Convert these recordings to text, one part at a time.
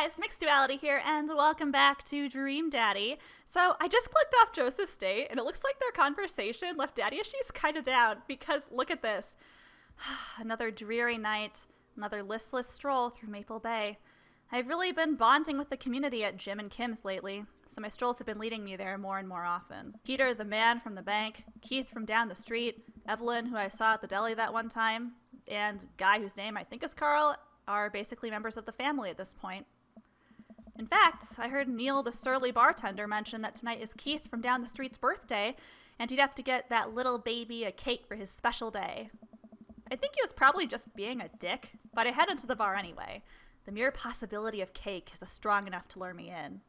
guys, Mixed Duality here, and welcome back to Dream Daddy. So I just clicked off Joseph's date, and it looks like their conversation left daddy issues kind of down, because look at this. Another dreary night, another listless stroll through Maple Bay. I've really been bonding with the community at Jim and Kim's lately, so my strolls have been leading me there more and more often. Peter, the man from the bank, Keith from down the street, Evelyn, who I saw at the deli that one time, and Guy, whose name I think is Carl, are basically members of the family at this point. In fact, I heard Neil, the surly bartender, mention that tonight is Keith from down the street's birthday, and he'd have to get that little baby a cake for his special day. I think he was probably just being a dick, but I head into the bar anyway. The mere possibility of cake is strong enough to lure me in.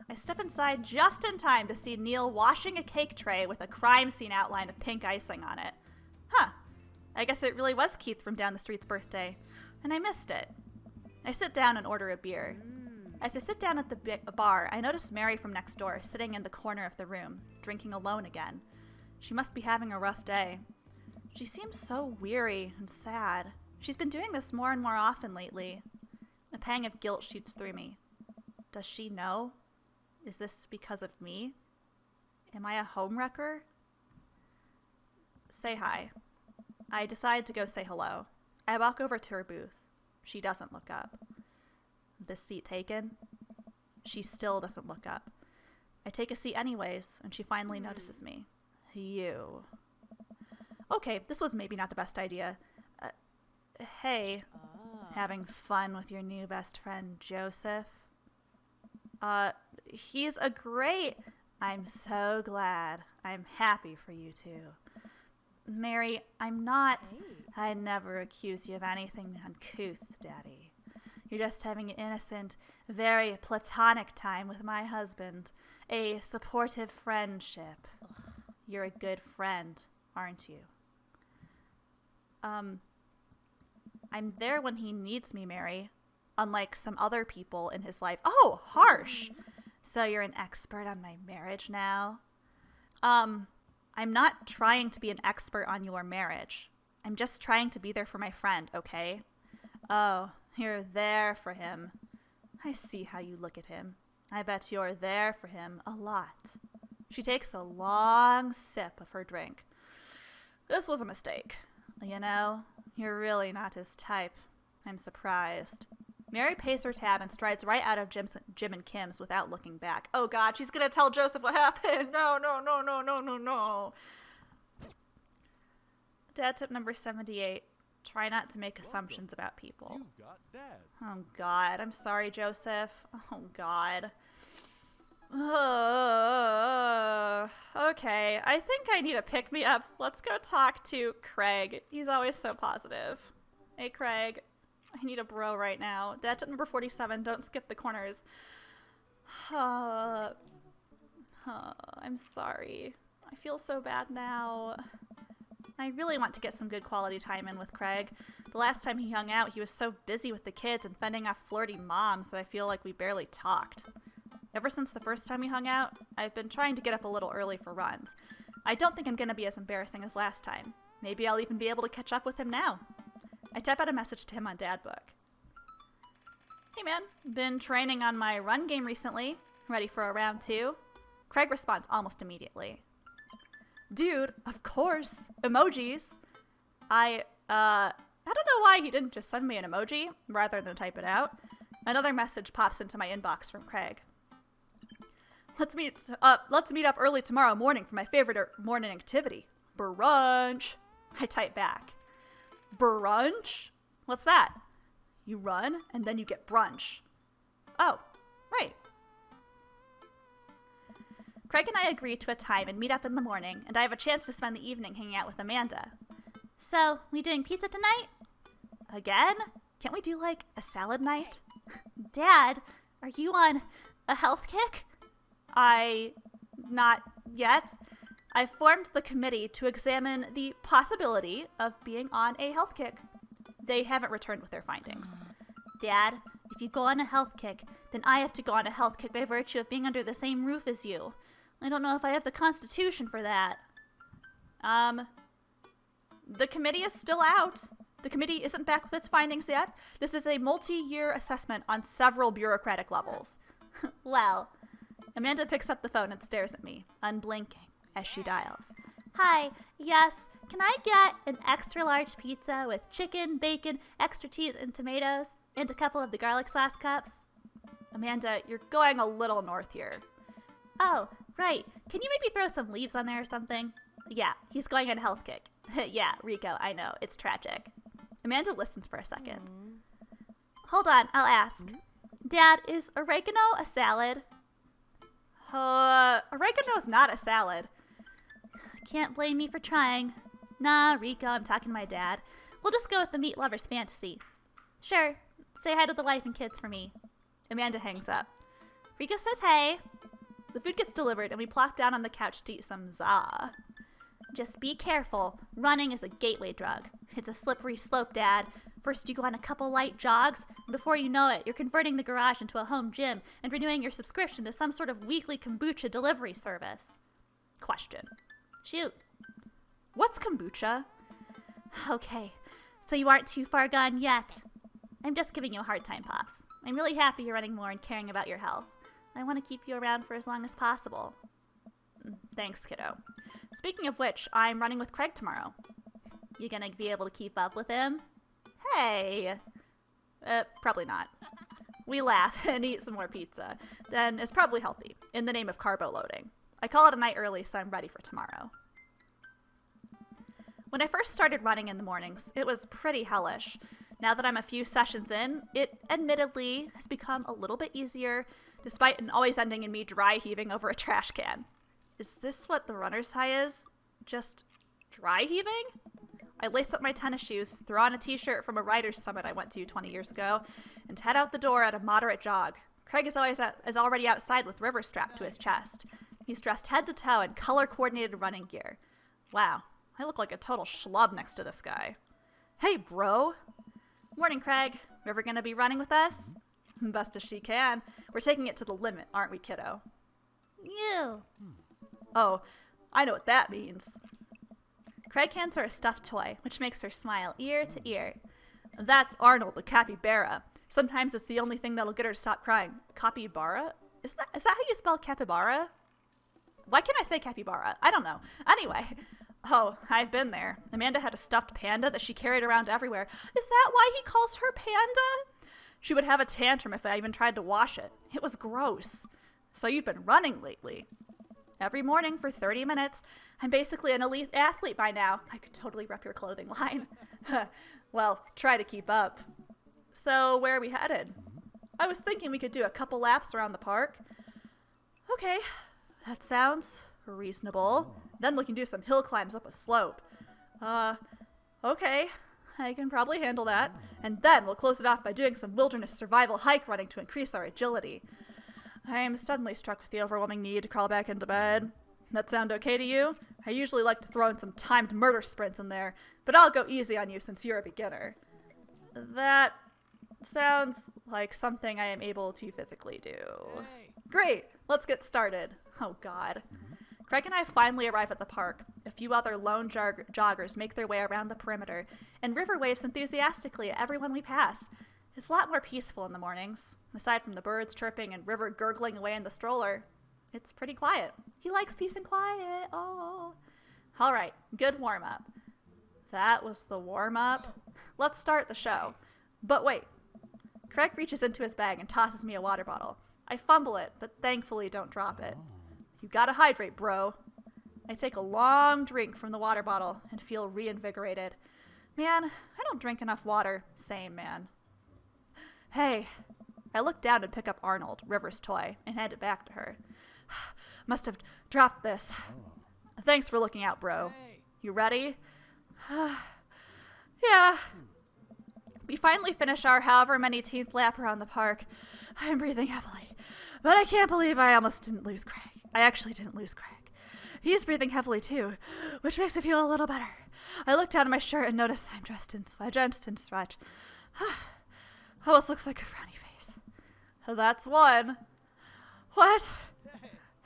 I step inside just in time to see Neil washing a cake tray with a crime scene outline of pink icing on it. Huh, I guess it really was Keith from down the street's birthday, and I missed it. I sit down and order a beer. As I sit down at the bar, I notice Mary from next door sitting in the corner of the room, drinking alone again. She must be having a rough day. She seems so weary and sad. She's been doing this more and more often lately. A pang of guilt shoots through me. Does she know? Is this because of me? Am I a homewrecker? Say hi. I decide to go say hello. I walk over to her booth. She doesn't look up. This seat taken? She still doesn't look up. I take a seat anyways, and she finally notices me. You. Okay, this was maybe not the best idea. Hey, having fun with your new best friend, Joseph? He's a great... I'm so glad. I'm happy for you two. Mary, I'm not... I never accuse you of anything uncouth, Daddy. You're just having an innocent, very platonic time with my husband. A supportive friendship. You're a good friend, aren't you? I'm there when he needs me, Mary. Unlike some other people in his life. Oh, harsh! So you're an expert on my marriage now? I'm not trying to be an expert on your marriage. I'm just trying to be there for my friend, okay? Oh, you're there for him. I see how you look at him. I bet you're there for him a lot. She takes a long sip of her drink. This was a mistake. You know, you're really not his type. I'm surprised. Mary pays her tab and strides right out of Jim and Kim's without looking back. Oh God, she's gonna tell Joseph what happened. No. Dad tip number 78. Try not to make assumptions about people. You've got dads. Oh God, I'm sorry, Joseph. Oh God. Okay, I think I need a pick-me-up. Let's go talk to Craig. He's always so positive. Hey, Craig. I need a bro right now. Dad tip number 47, don't skip the corners. I'm sorry. I feel so bad now. I really want to get some good quality time in with Craig. The last time he hung out, he was so busy with the kids and fending off flirty moms that I feel like we barely talked. Ever since the first time we hung out, I've been trying to get up a little early for runs. I don't think I'm going to be as embarrassing as last time. Maybe I'll even be able to catch up with him now. I type out a message to him on Dadbook. Hey man, been training on my run game recently. Ready for a round 2? Craig responds almost immediately. Dude, of course. Emojis. I don't know why he didn't just send me an emoji rather than type it out. Another message pops into my inbox from Craig. Let's meet up early tomorrow morning for my favorite morning activity, brunch. I type back. Brunch? What's that? You run and then you get brunch. Oh, right. Craig and I agree to a time and meet up in the morning, and I have a chance to spend the evening hanging out with Amanda. So, we doing pizza tonight? Again? Can't we do like a salad night? Dad, are you on a health kick? Not yet. I've formed the committee to examine the possibility of being on a health kick. They haven't returned with their findings. Dad, if you go on a health kick, then I have to go on a health kick by virtue of being under the same roof as you. I don't know if I have the constitution for that. The committee is still out. The committee isn't back with its findings yet. This is a multi-year assessment on several bureaucratic levels. Well, Amanda picks up the phone and stares at me, unblinking, as she dials. Hi, yes, can I get an extra large pizza with chicken, bacon, extra cheese, and tomatoes, and a couple of the garlic sauce cups? Amanda, you're going a little north here. Oh, right. Can you maybe throw some leaves on there or something? Yeah, he's going on a health kick. Yeah, Rico, I know. It's tragic. Amanda listens for a second. Hold on, I'll ask. Dad, is oregano a salad? Oregano's not a salad. Can't blame me for trying. Nah, Rico, I'm talking to my dad. We'll just go with the meat lover's fantasy. Sure. Say hi to the wife and kids for me. Amanda hangs up. Rico says hey. The food gets delivered and we plop down on the couch to eat some za. Just be careful. Running is a gateway drug. It's a slippery slope, Dad. First you go on a couple light jogs, and before you know it, you're converting the garage into a home gym and renewing your subscription to some sort of weekly kombucha delivery service. Question. Shoot. What's kombucha? Okay, so you aren't too far gone yet. I'm just giving you a hard time, Pops. I'm really happy you're running more and caring about your health. I want to keep you around for as long as possible. Thanks, kiddo. Speaking of which, I'm running with Craig tomorrow. You gonna be able to keep up with him? Hey! Probably not. We laugh and eat some more pizza. Then it's probably healthy, in the name of carbo loading. I call it a night early, so I'm ready for tomorrow. When I first started running in the mornings, it was pretty hellish. Now that I'm a few sessions in, it admittedly has become a little bit easier, despite it always ending in me dry heaving over a trash can. Is this what the runner's high is? Just dry heaving? I lace up my tennis shoes, throw on a t-shirt from a rider's summit I went to 20 years ago, and head out the door at a moderate jog. Craig is already outside with River strapped to his chest. He's dressed head to toe in color-coordinated running gear. Wow, I look like a total schlub next to this guy. Hey, bro. Morning, Craig. River gonna be running with us? Best as she can. We're taking it to the limit, aren't we, kiddo? You. Oh, I know what that means. Craig hands her a stuffed toy, which makes her smile ear to ear. That's Arnold, the capybara. Sometimes it's the only thing that'll get her to stop crying. Capybara? Is that how you spell capybara? Why can't I say capybara? I don't know. Anyway. Oh, I've been there. Amanda had a stuffed panda that she carried around everywhere. Is that why he calls her Panda? She would have a tantrum if I even tried to wash it. It was gross. So you've been running lately. Every morning for 30 minutes. I'm basically an elite athlete by now. I could totally rep your clothing line. Well, try to keep up. So where are we headed? I was thinking we could do a couple laps around the park. Okay, that sounds reasonable. Then we can do some hill climbs up a slope. Okay, I can probably handle that. And then we'll close it off by doing some wilderness survival hike running to increase our agility. I am suddenly struck with the overwhelming need to crawl back into bed. That sound okay to you? I usually like to throw in some timed murder sprints in there, but I'll go easy on you since you're a beginner. That sounds like something I am able to physically do. Hey. Great, let's get started. Oh God. Craig and I finally arrive at the park. A few other lone joggers make their way around the perimeter, and River waves enthusiastically at everyone we pass. It's a lot more peaceful in the mornings. Aside from the birds chirping and River gurgling away in the stroller, it's pretty quiet. He likes peace and quiet. Oh. All right, good warm-up. That was the warm-up. Let's start the show. But wait. Craig reaches into his bag and tosses me a water bottle. I fumble it, but thankfully don't drop it. You gotta hydrate, bro. I take a long drink from the water bottle and feel reinvigorated. Man, I don't drink enough water. Same, man. Hey. I look down and pick up Arnold, River's toy, and hand it back to her. Must have dropped this. Thanks for looking out, bro. You ready? Yeah. We finally finish our however many 10th lap around the park. I'm breathing heavily, but I can't believe I almost didn't lose Craig. I actually didn't lose Craig. He's breathing heavily too, which makes me feel a little better. I look down at my shirt and notice I'm dressed in stretch. Almost looks like a frowny face. That's one. What?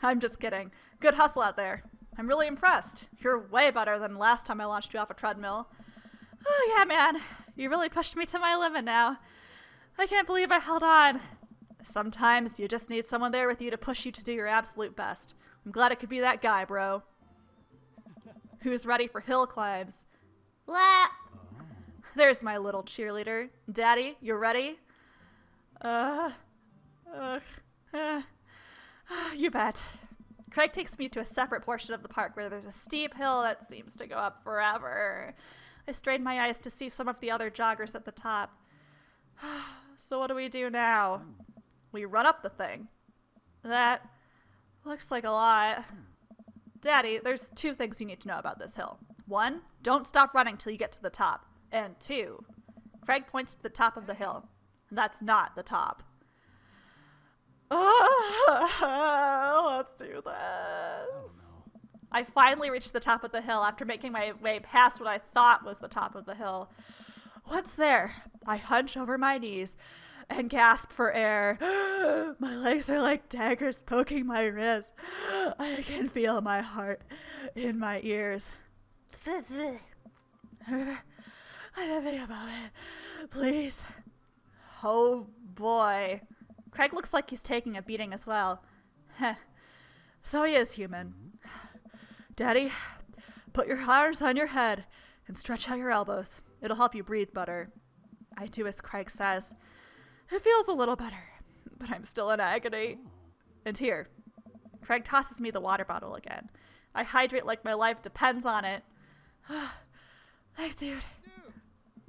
I'm just kidding. Good hustle out there. I'm really impressed. You're way better than last time I launched you off a treadmill. Oh, yeah, man. You really pushed me to my limit now. I can't believe I held on. Sometimes you just need someone there with you to push you to do your absolute best. I'm glad it could be that guy, bro. Who's ready for hill climbs? Blah. There's my little cheerleader. Daddy, you ready? You bet. Craig takes me to a separate portion of the park where there's a steep hill that seems to go up forever. I strained my eyes to see some of the other joggers at the top. So what do we do now? We run up the thing. That looks like a lot. Daddy, there's 2 things you need to know about this hill. 1, don't stop running till you get to the top. And 2, Craig points to the top of the hill. That's not the top. Let's do this. I finally reached the top of the hill after making my way past what I thought was the top of the hill. What's there? I hunch over my knees and gasp for air. My legs are like daggers poking my wrist. I can feel my heart in my ears. I have a video about it. Please. Oh boy. Craig looks like he's taking a beating as well. So he is human. Daddy, put your arms on your head and stretch out your elbows. It'll help you breathe better. I do as Craig says. It feels a little better, but I'm still in agony. And here, Craig tosses me the water bottle again. I hydrate like my life depends on it. Thanks, dude.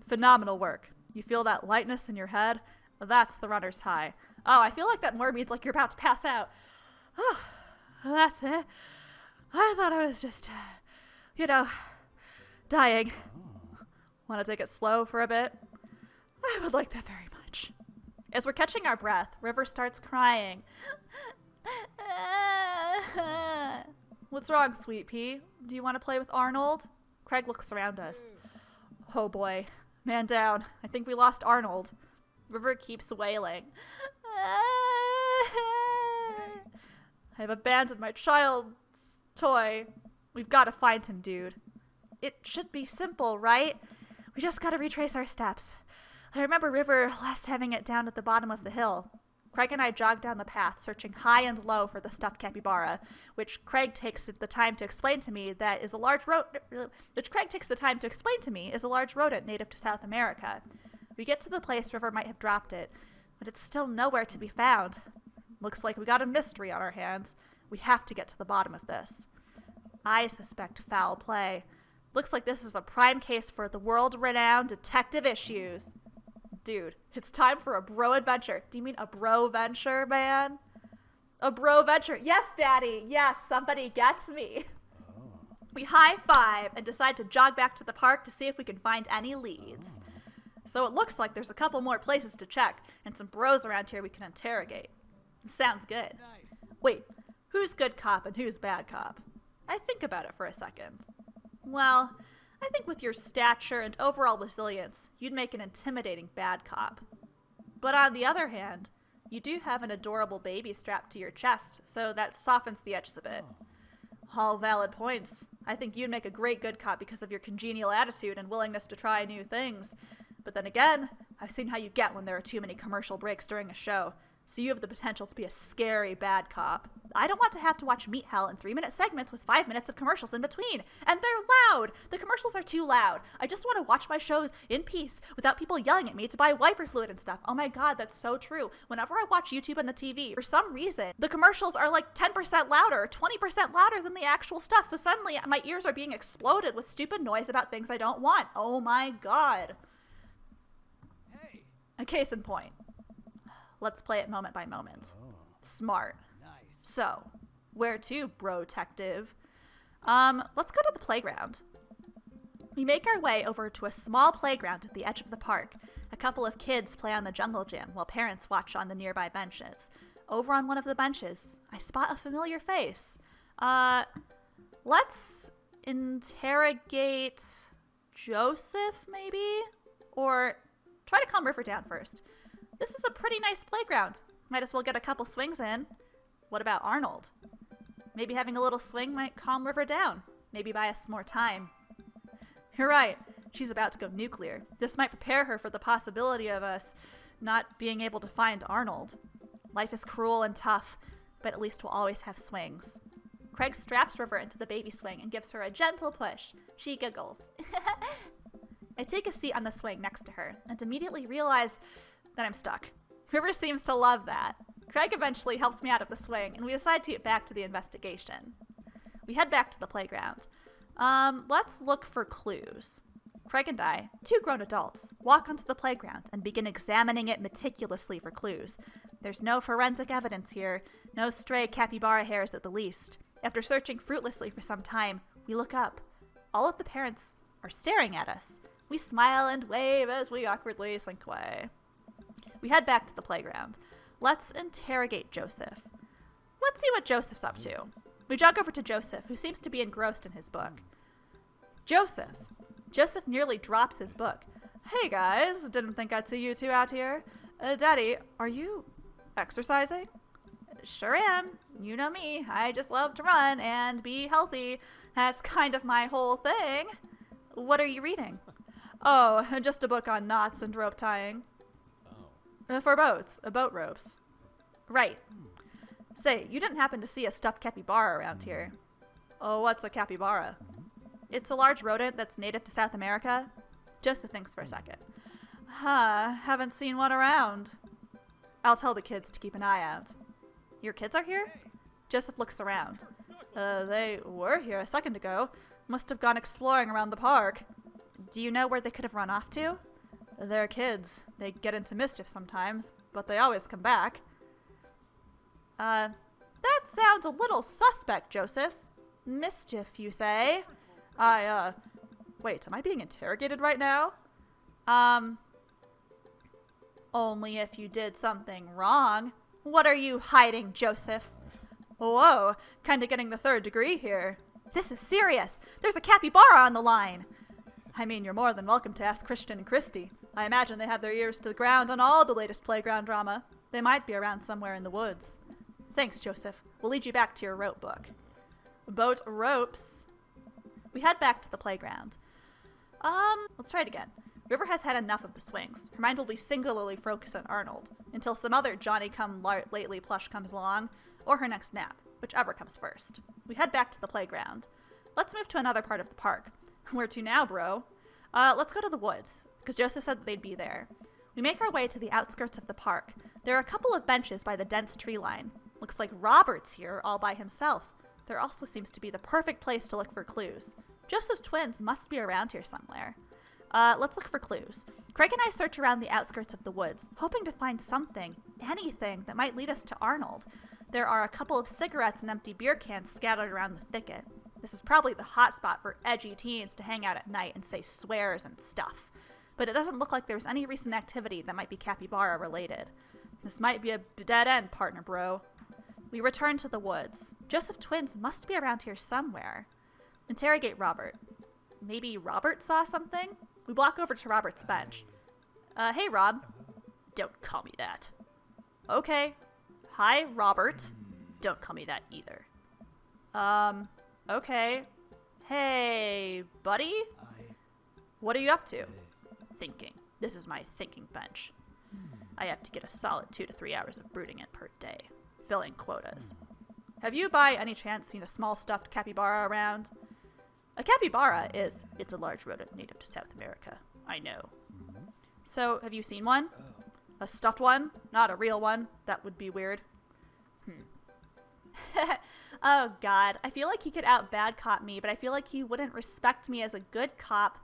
Phenomenal work. You feel that lightness in your head? That's the runner's high. Oh, I feel like that more means like you're about to pass out. Oh, that's it. I thought I was just, dying. Want to take it slow for a bit? I would like that very much. As we're catching our breath, River starts crying. What's wrong, Sweet Pea? Do you want to play with Arnold? Craig looks around us. Oh boy. Man down. I think we lost Arnold. River keeps wailing. I've abandoned my child's toy. We've got to find him, dude. It should be simple, right? We just got to retrace our steps. I remember River last having it down at the bottom of the hill. Craig and I jogged down the path, searching high and low for the stuffed capybara, which Craig takes the time to explain to me is a large rodent native to South America. We get to the place River might have dropped it, but it's still nowhere to be found. Looks like we got a mystery on our hands. We have to get to the bottom of this. I suspect foul play. Looks like this is a prime case for the world-renowned detective issues. Dude, it's time for a bro adventure. Do you mean a bro venture, man? A bro venture. Yes, Daddy. Yes, somebody gets me. We high-five and decide to jog back to the park to see if we can find any leads. So it looks like there's a couple more places to check and some bros around here we can interrogate. Sounds good. Nice. Wait, who's good cop and who's bad cop? I think about it for a second. Well, I think with your stature and overall resilience, you'd make an intimidating bad cop. But on the other hand, you do have an adorable baby strapped to your chest, so that softens the edges a bit. All valid points. I think you'd make a great good cop because of your congenial attitude and willingness to try new things. But then again, I've seen how you get when there are too many commercial breaks during a show, so you have the potential to be a scary bad cop. I don't want to have to watch Meat Hell in 3-minute segments with 5 minutes of commercials in between. And they're loud! The commercials are too loud. I just want to watch my shows in peace without people yelling at me to buy wiper fluid and stuff. Oh my god, that's so true. Whenever I watch YouTube on the TV, for some reason, the commercials are like 10% louder or 20% louder than the actual stuff. So suddenly my ears are being exploded with stupid noise about things I don't want. Oh my god. Hey. A case in point. Let's play it moment by moment. Smart. Nice. So, where to, bro-tective? Let's go to the playground. We make our way over to a small playground at the edge of the park. A couple of kids play on the jungle gym while parents watch on the nearby benches. Over on one of the benches, I spot a familiar face. Let's interrogate Joseph, maybe? Or try to calm River down first. This is a pretty nice playground. Might as well get a couple swings in. What about Arnold? Maybe having a little swing might calm River down. Maybe buy us more time. You're right. She's about to go nuclear. This might prepare her for the possibility of us not being able to find Arnold. Life is cruel and tough, but at least we'll always have swings. Craig straps River into the baby swing and gives her a gentle push. She giggles. I take a seat on the swing next to her and immediately realize that I'm stuck. River seems to love that. Craig eventually helps me out of the swing, and we decide to get back to the investigation. We head back to the playground. Let's look for clues. Craig and I, 2 grown adults, walk onto the playground and begin examining it meticulously for clues. There's no forensic evidence here, no stray capybara hairs at the least. After searching fruitlessly for some time, we look up. All of the parents are staring at us. We smile and wave as we awkwardly slink away. We head back to the playground. Let's interrogate Joseph. Let's see what Joseph's up to. We jog over to Joseph, who seems to be engrossed in his book. Joseph. Joseph nearly drops his book. Hey guys, didn't think I'd see you 2 out here. Daddy, are you exercising? Sure am. You know me. I just love to run and be healthy. That's kind of my whole thing. What are you reading? Oh, just a book on knots and rope tying. For boats, boat ropes. Right. Say, you didn't happen to see a stuffed capybara around here. Oh, what's a capybara? It's a large rodent that's native to South America. Joseph thinks for a second. Haven't seen one around. I'll tell the kids to keep an eye out. Your kids are here? Joseph looks around. They were here a second ago. Must have gone exploring around the park. Do you know where they could have run off to? They're kids. They get into mischief sometimes, but they always come back. That sounds a little suspect, Joseph. Mischief, you say? Wait, am I being interrogated right now? Only if you did something wrong. What are you hiding, Joseph? Whoa, kinda getting the 3rd degree here. This is serious. There's a capybara on the line. I mean, you're more than welcome to ask Christian and Christy. I imagine they have their ears to the ground on all the latest playground drama. They might be around somewhere in the woods. Thanks, Joseph. We'll lead you back to your rope book. Boat ropes. We head back to the playground. Let's try it again. River has had enough of the swings. Her mind will be singularly focused on Arnold, until some other Johnny-come-lately plush comes along, or her next nap, whichever comes first. We head back to the playground. Let's move to another part of the park. Where to now, bro? Let's go to the woods, because Joseph said that they'd be there. We make our way to the outskirts of the park. There are a couple of benches by the dense tree line. Looks like Robert's here all by himself. There also seems to be the perfect place to look for clues. Joseph's twins must be around here somewhere. Let's look for clues. Craig and I search around the outskirts of the woods, hoping to find something, anything, that might lead us to Arnold. There are a couple of cigarettes and empty beer cans scattered around the thicket. This is probably the hot spot for edgy teens to hang out at night and say swears and stuff. But it doesn't look like there's any recent activity that might be capybara related. This might be a dead end, partner bro. We return to the woods. Joseph twins must be around here somewhere. Interrogate Robert. Maybe Robert saw something? We walk over to Robert's bench. Hey, Rob. Don't call me that. Okay. Hi, Robert. Don't call me that either. Okay. Hey, buddy? What are you up to? Thinking. This is my thinking bench. I have to get a solid 2 to 3 hours of brooding in per day. Filling quotas. Have you by any chance seen a small stuffed capybara around? A capybara it's a large rodent native to South America. I know. So, have you seen one? A stuffed one? Not a real one? That would be weird. Oh god, I feel like he could out bad cop me, but I feel like he wouldn't respect me as a good cop.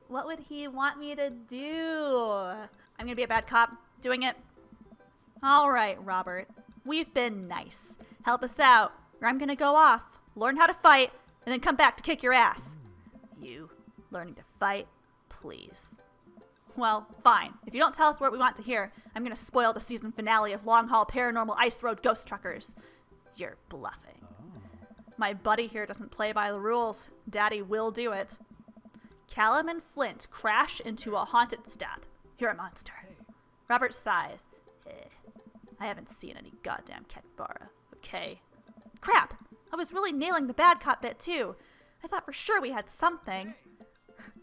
What would he want me to do? I'm gonna be a bad cop. Doing it. Alright, Robert. We've been nice. Help us out, or I'm gonna go off, learn how to fight, and then come back to kick your ass. You learning to fight? Please. Well, fine. If you don't tell us what we want to hear, I'm gonna spoil the season finale of Long Haul Paranormal Ice Road Ghost Truckers. You're bluffing. My buddy here doesn't play by the rules. Daddy will do it. Callum and Flint crash into a haunted... Stop. You're a monster. Robert sighs. I haven't seen any goddamn capybara. Okay. Crap! I was really nailing the bad cop bit, too. I thought for sure we had something.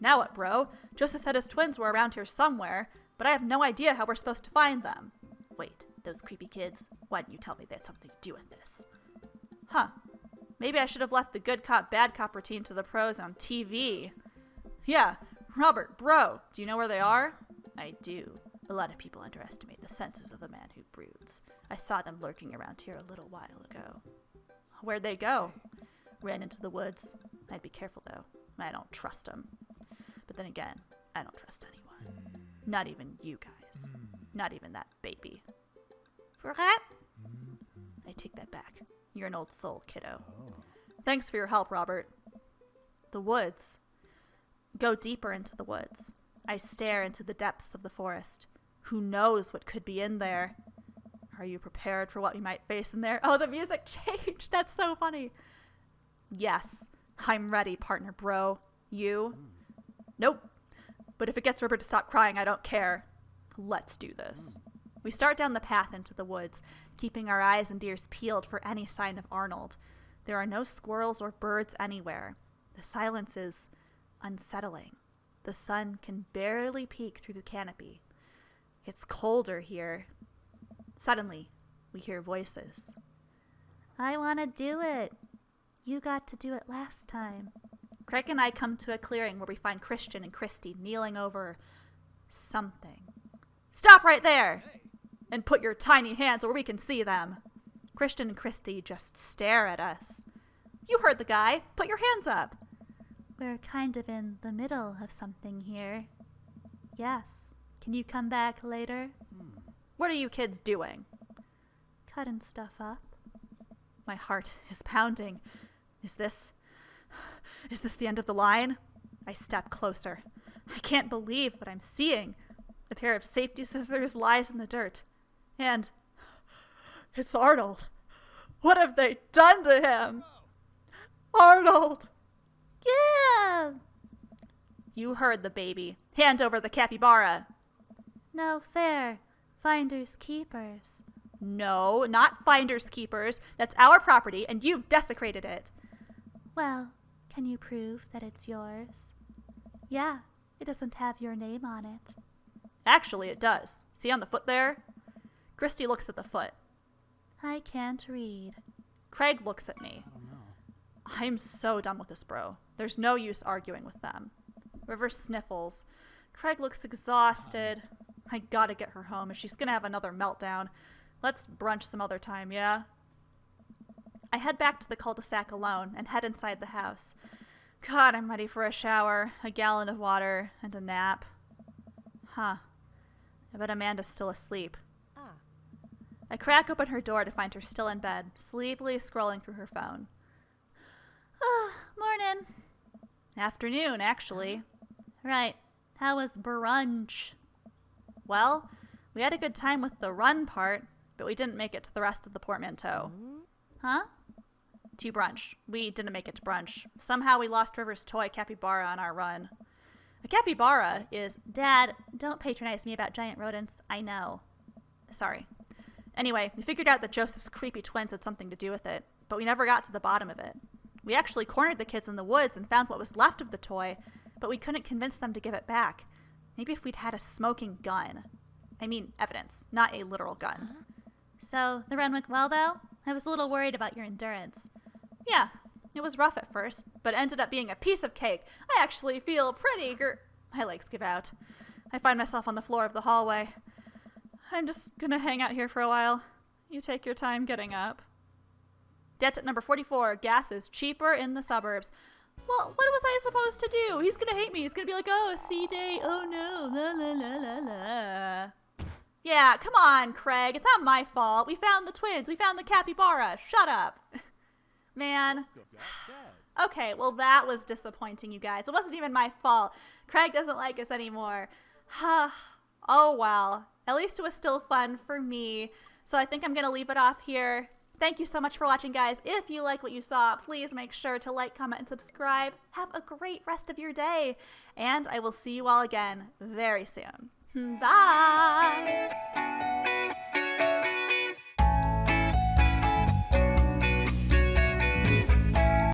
Now what, bro? Joseph said his twins were around here somewhere, but I have no idea how we're supposed to find them. Wait, those creepy kids? Why didn't you tell me they had something to do with this? Huh. Maybe I should have left the good cop, bad cop routine to the pros on TV. Yeah, Robert, bro, do you know where they are? I do. A lot of people underestimate the senses of the man who broods. I saw them lurking around here a little while ago. Where'd they go? Ran into the woods. I'd be careful, though. I don't trust them. But then again, I don't trust anyone. Not even you guys. Not even that baby. I take that back. You're an old soul, kiddo. Thanks for your help, Robert. The woods. Go deeper into the woods. I stare into the depths of the forest. Who knows what could be in there? Are you prepared for what we might face in there? Oh, the music changed. That's so funny. Yes, I'm ready, partner bro. You? Nope. But if it gets Robert to stop crying, I don't care. Let's do this. We start down the path into the woods, keeping our eyes and ears peeled for any sign of Arnold. There are no squirrels or birds anywhere. The silence is unsettling. The sun can barely peek through the canopy. It's colder here. Suddenly, we hear voices. I want to do it. You got to do it last time. Craig and I come to a clearing where we find Christian and Christy kneeling over something. Stop right there! And put your tiny hands where we can see them. Christian and Christy just stare at us. You heard the guy. Put your hands up. We're kind of in the middle of something here. Yes. Can you come back later? What are you kids doing? Cutting stuff up. My heart is pounding. Is this the end of the line? I step closer. I can't believe what I'm seeing. A pair of safety scissors lies in the dirt. And it's Arnold. What have they done to him? Arnold! Yeah! You heard the baby. Hand over the capybara. No fair. Finders keepers. No, not finders keepers. That's our property, and you've desecrated it. Well, can you prove that it's yours? Yeah, it doesn't have your name on it. Actually, it does. See on the foot there? Christy looks at the foot. I can't read. Craig looks at me. I'm so done with this, bro. There's no use arguing with them. River sniffles. Craig looks exhausted. I gotta get her home, and she's gonna have another meltdown. Let's brunch some other time, yeah? I head back to the cul-de-sac alone and head inside the house. God, I'm ready for a shower, a gallon of water, and a nap. Huh. I bet Amanda's still asleep. I crack open her door to find her still in bed, sleepily scrolling through her phone. Morning. Afternoon, actually. Right. How was brunch? Well, we had a good time with the run part, but we didn't make it to the rest of the portmanteau. Huh? To brunch. We didn't make it to brunch. Somehow we lost River's toy capybara on our run. A capybara is... Dad, don't patronize me about giant rodents. I know. Sorry. Anyway, we figured out that Joseph's creepy twins had something to do with it, but we never got to the bottom of it. We actually cornered the kids in the woods and found what was left of the toy, but we couldn't convince them to give it back. Maybe if we'd had a smoking gun. I mean, evidence, not a literal gun. So, the run went well, though? I was a little worried about your endurance. Yeah, it was rough at first, but ended up being a piece of cake. I actually feel pretty My legs give out. I find myself on the floor of the hallway. I'm just gonna hang out here for a while. You take your time getting up. Debt at number 44. Gas is cheaper in the suburbs. Well, what was I supposed to do? He's gonna hate me. He's gonna be like, oh, C-Day, oh no, la la la la la. Yeah, come on, Craig. It's not my fault. We found the twins. We found the capybara. Shut up. Man. Okay, well, that was disappointing, you guys. It wasn't even my fault. Craig doesn't like us anymore. Oh, well. At least it was still fun for me. So I think I'm going to leave it off here. Thank you so much for watching, guys. If you like what you saw, please make sure to like, comment, and subscribe. Have a great rest of your day. And I will see you all again very soon. Bye.